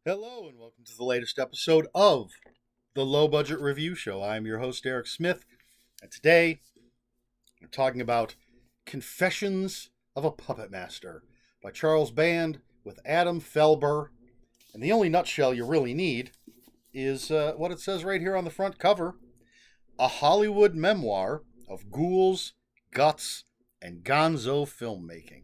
Hello, and welcome to the latest episode of the Low Budget Review Show. I'm your host, Eric Smith, and today we're talking about Confessions of a Puppetmaster by Charles Band with Adam Felber. And the only nutshell you really need is what it says right here on the front cover: a Hollywood memoir of ghouls, guts, and gonzo filmmaking.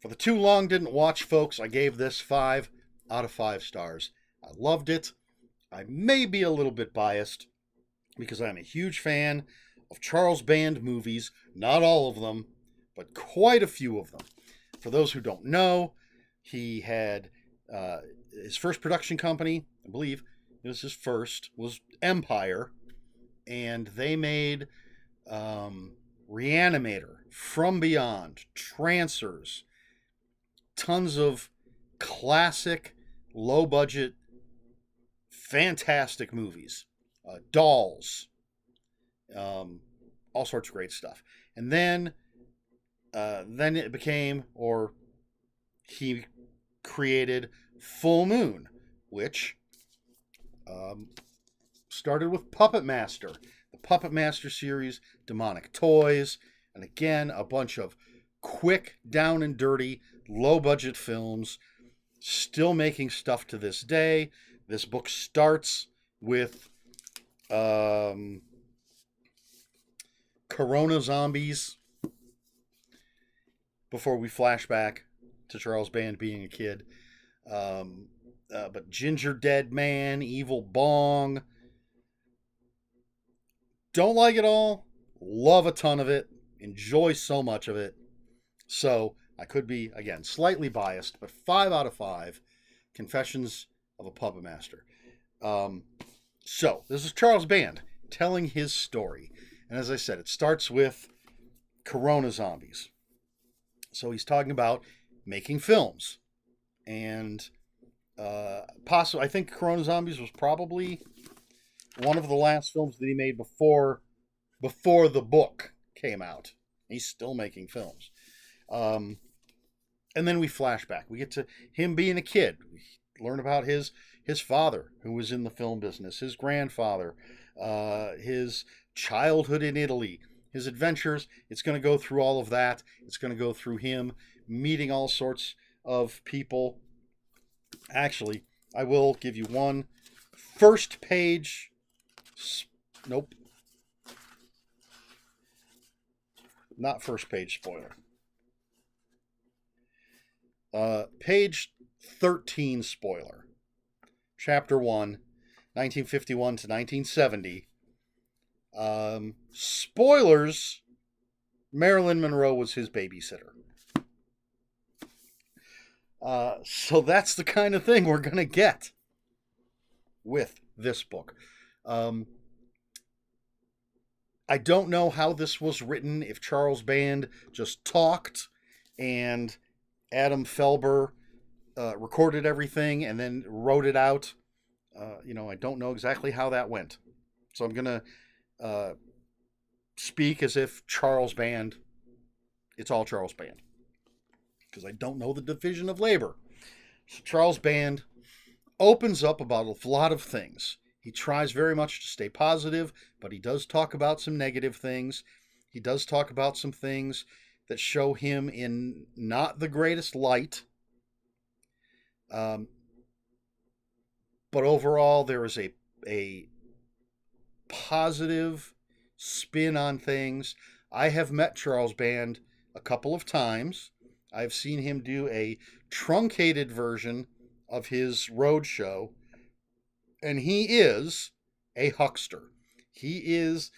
For the too long didn't watch folks, I gave this 5 out of 5 stars. I loved it. I may be a little bit biased because I'm a huge fan of Charles Band movies. Not all of them, but quite a few of them. For those who don't know, he had his first production company, I believe it was his first, was Empire, and they made Reanimator, From Beyond, Trancers, tons of classic, low budget, fantastic movies, Dolls, all sorts of great stuff. And then it became, or he created Full Moon, which started with Puppetmaster, the Puppetmaster series, Demonic Toys, and again a bunch of quick, down and dirty, low budget films, still making stuff to this day. This book starts with Corona zombies before we flash back to Charles Band being a kid. But Ginger Dead Man, Evil Bong. Don't like it all. Love a ton of it. Enjoy so much of it. So I could be, again, slightly biased, but 5 out of 5. Confessions of a Puppetmaster. So this is Charles Band telling his story. And as I said, it starts with Corona zombies. So he's talking about making films. And possibly, I think Corona Zombies was probably one of the last films that he made before the book came out. He's still making films. And then we flash back. We get to him being a kid. We learn about his father, who was in the film business, his grandfather, his childhood in Italy, his adventures. It's going to go through all of that. It's going to go through him meeting all sorts of people. Actually, I will give you one first page. Nope. Not first page spoiler. Page 13 spoiler. Chapter 1, 1951 to 1970. Spoilers, Marilyn Monroe was his babysitter. So that's the kind of thing we're going to get with this book. I don't know how this was written, if Charles Band just talked and Adam Felber recorded everything and then wrote it out. I don't know exactly how that went. So I'm going to speak as if Charles Band, it's all Charles Band, because I don't know the division of labor. So Charles Band opens up about a lot of things. He tries very much to stay positive, but he does talk about some negative things. He does talk about some things that show him in not the greatest light. But overall, there is a positive spin on things. I have met Charles Band a couple of times. I've seen him do a truncated version of his road show, and he is a huckster. He is,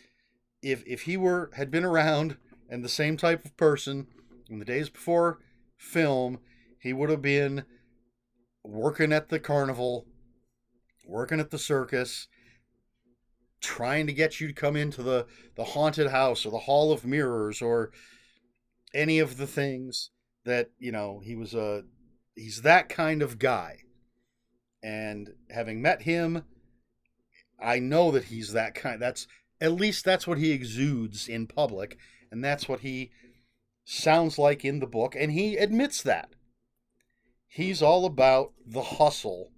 if he had been around and the same type of person in the days before film, he would have been working at the carnival, working at the circus, trying to get you to come into the haunted house or the Hall of Mirrors or any of the things that, he's that kind of guy. And having met him, I know that he's that kind. At least that's what he exudes in public, and that's what he sounds like in the book, and he admits that. He's all about the hustle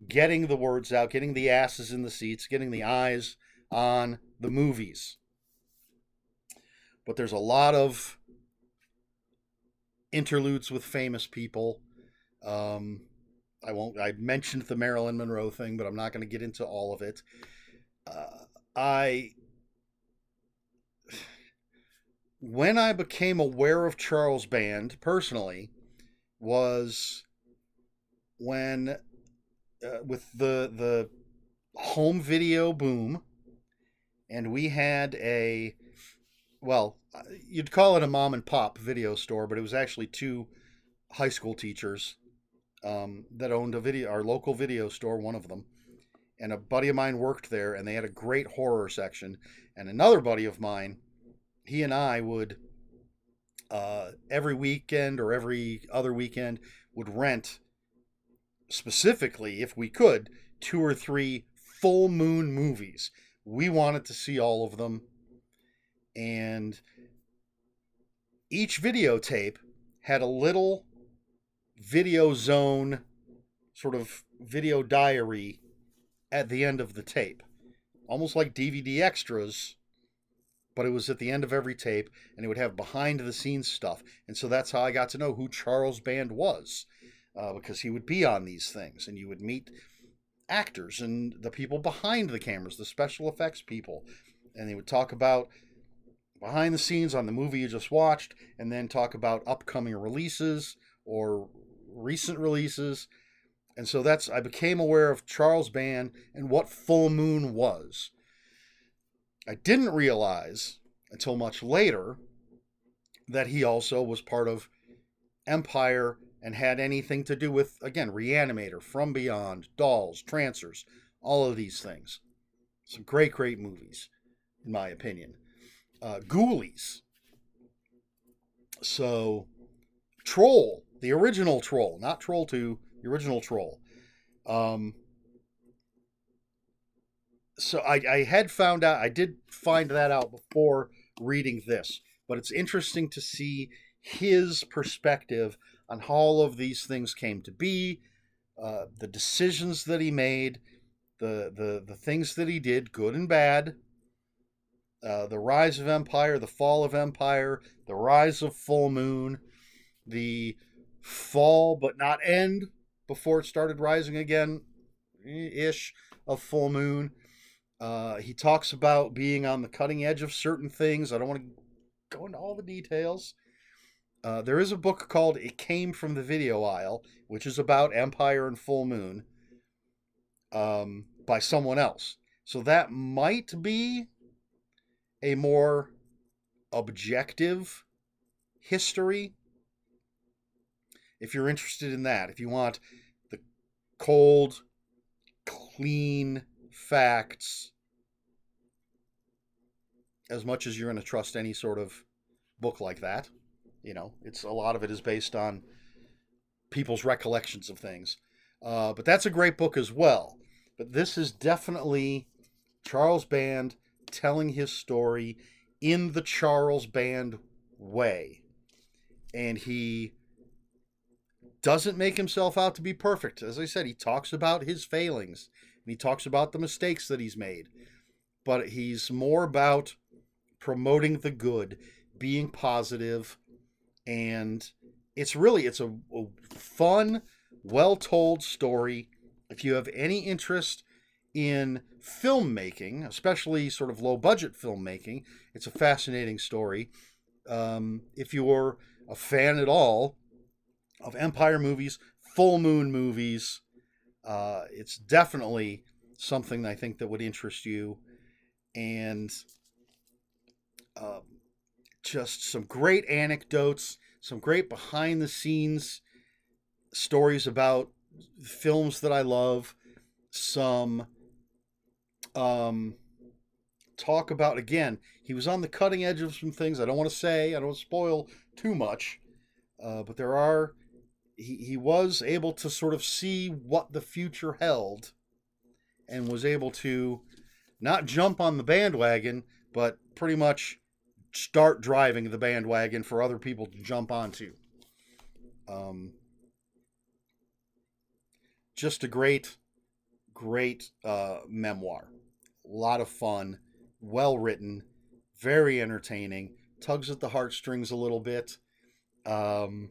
getting the words out, getting the asses in the seats, getting the eyes on the movies. But there's a lot of interludes with famous people. I mentioned the Marilyn Monroe thing, but I'm not going to get into all of it. I When I became aware of Charles Band personally was when with the home video boom, and we had you'd call it a mom and pop video store, but it was actually two high school teachers that owned our local video store, one of them. And a buddy of mine worked there, and they had a great horror section. And another buddy of mine, he and I would every weekend or every other weekend would rent, specifically if we could, 2 or 3 full moon movies. We wanted to see all of them, and each videotape had a little video zone, sort of video diary at the end of the tape, almost like DVD extras, but it was at the end of every tape, and it would have behind the scenes stuff. And so that's how I got to know who Charles Band was, because he would be on these things, and you would meet actors and the people behind the cameras, the special effects people, and they would talk about behind the scenes on the movie you just watched, and then talk about upcoming releases or recent releases. And so I became aware of Charles Band and what full moon was. I didn't realize until much later that he also was part of Empire and had anything to do with, again, Reanimator, From Beyond, Dolls, Trancers, all of these things. Some great, great movies, in my opinion. Ghoulies. So, Troll, the original Troll, not Troll 2, the original Troll. So I had found out, I did find that out before reading this, but it's interesting to see his perspective on how all of these things came to be, the decisions that he made, the things that he did, good and bad, the rise of Empire, the fall of Empire, the rise of Full Moon, the fall but not end before it started rising again, ish, of Full Moon. He talks about being on the cutting edge of certain things. I don't want to go into all the details. There is a book called It Came from the Video Aisle, which is about Empire and Full Moon, by someone else. So that might be a more objective history, if you're interested in that. If you want the cold, clean facts, as much as you're going to trust any sort of book like that. It's a lot of it is based on people's recollections of things. But that's a great book as well. But this is definitely Charles Band telling his story in the Charles Band way. And he doesn't make himself out to be perfect. As I said, he talks about his failings, and he talks about the mistakes that he's made. But he's more about promoting the good, being positive, and it's a fun, well-told story. If you have any interest in filmmaking, especially sort of low-budget filmmaking, it's a fascinating story. If you're a fan at all of Empire movies, Full Moon movies, it's definitely something I think that would interest you. And just some great anecdotes, some great behind-the-scenes stories about films that I love, some talk about, again, he was on the cutting edge of some things. I don't want to spoil too much, but he was able to sort of see what the future held, and was able to not jump on the bandwagon, but pretty much start driving the bandwagon for other people to jump onto. Just a great great memoir. A lot of fun, well written, very entertaining, tugs at the heartstrings a little bit. And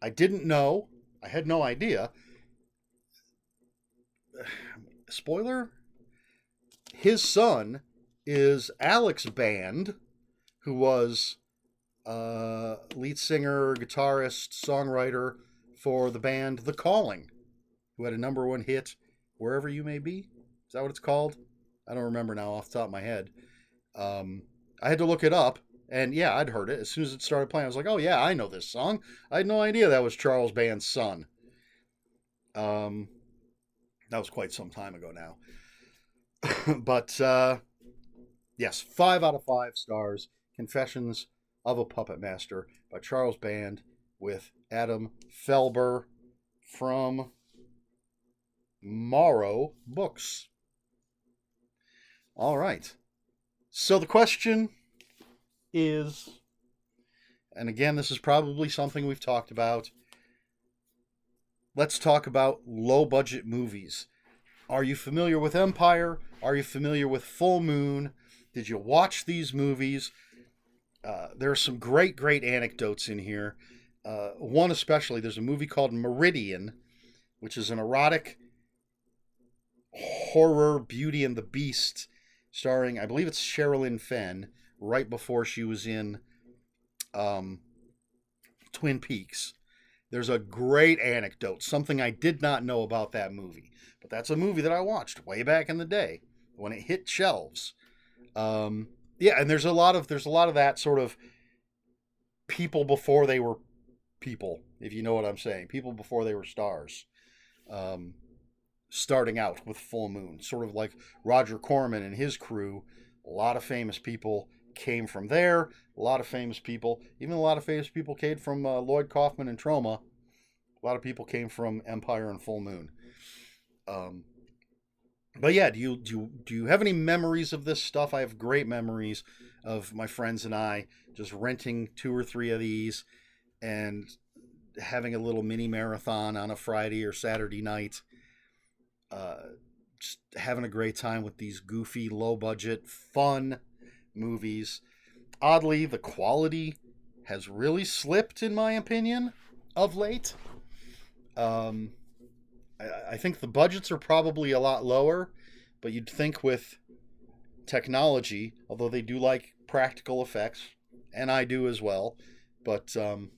I didn't know, I had no idea. Spoiler? His son is Alex Band, who was lead singer, guitarist, songwriter for the band The Calling, who had a #1 hit, Wherever You May Be. Is that what it's called? I don't remember now off the top of my head. I had to look it up, and yeah, I'd heard it. As soon as it started playing, I was like, oh yeah, I know this song. I had no idea that was Charles Band's son. That was quite some time ago now. But yes, 5 out of 5 stars. Confessions of a Puppet Master by Charles Band with Adam Felber from Morrow Books. All right. So the question is, and again, this is probably something we've talked about. Let's talk about low-budget movies. Are you familiar with Empire? Are you familiar with Full Moon? Did you watch these movies? There are some great anecdotes in here. One especially, there's a movie called Meridian, which is an erotic horror Beauty and the Beast, starring, I believe it's Sherilyn Fenn, right before she was in Twin Peaks. There's a great anecdote, something I did not know about that movie. But that's a movie that I watched way back in the day when it hit shelves. Yeah, and there's a lot of that sort of people before they were people, if you know what I'm saying. People before they were stars. Starting out with Full Moon, sort of like Roger Corman and his crew. A lot of famous people came from there. A lot of famous people, even a lot of famous people came from Lloyd Kaufman and Troma. A lot of people came from Empire and Full Moon. But yeah, do you have any memories of this stuff? I have great memories of my friends and I just renting 2 or 3 of these and having a little mini marathon on a Friday or Saturday night. Just having a great time with these goofy, low budget, fun movies. Oddly, the quality has really slipped, in my opinion, of late. I think the budgets are probably a lot lower, but you'd think with technology, although they do like practical effects, and I do as well, but I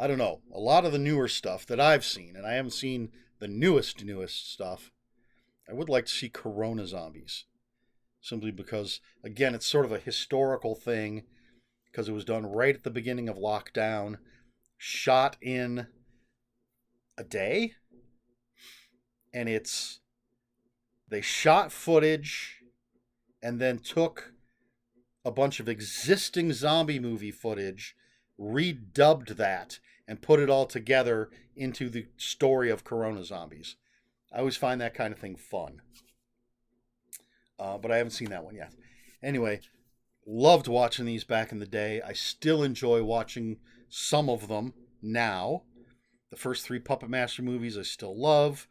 don't know. A lot of the newer stuff that I've seen, and I haven't seen the newest stuff, I would like to see Corona Zombies. Simply because, again, it's sort of a historical thing, because it was done right at the beginning of lockdown, shot in a day, and they shot footage and then took a bunch of existing zombie movie footage, redubbed that, and put it all together into the story of Corona Zombies. I always find that kind of thing fun. But I haven't seen that one yet. Anyway, loved watching these back in the day. I still enjoy watching some of them now. The first 3 Puppetmaster movies I still love.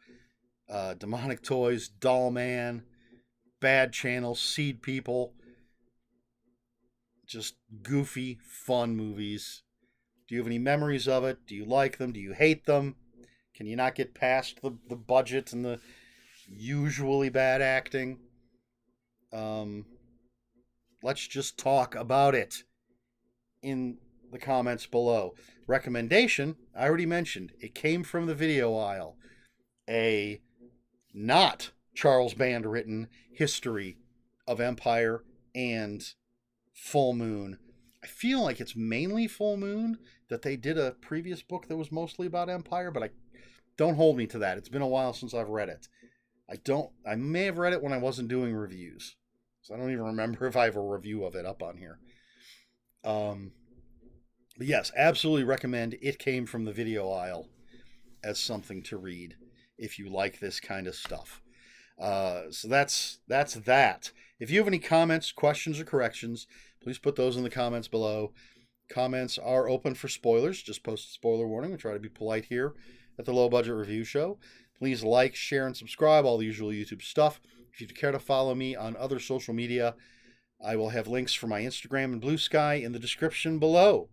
Demonic Toys, Doll Man, Bad Channel, Seed People. Just goofy, fun movies. Do you have any memories of it? Do you like them? Do you hate them? Can you not get past the budget and the usually bad acting? Let's just talk about it in the comments below. Recommendation, I already mentioned. It came from the video aisle. A not Charles Band written history of Empire and Full Moon. I feel like it's mainly Full Moon, that they did a previous book that was mostly about Empire, but don't hold me to that. It's been a while since I've read it. I may have read it when I wasn't doing reviews. So I don't even remember if I have a review of it up on here. But yes, absolutely recommend It Came from the Video Aisle as something to read if you like this kind of stuff. So that's that. If you have any comments, questions, or corrections, please put those in the comments below. Comments are open for spoilers. Just post a spoiler warning. We try to be polite here at the Low Budget Review Show. Please like, share, and subscribe, all the usual YouTube stuff. If you'd care to follow me on other social media, I will have links for my Instagram and Blue Sky in the description below.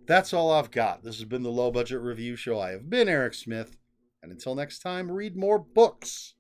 That's all I've got. This has been the Low Budget Review Show. I have been Eric Smith, and until next time, read more books.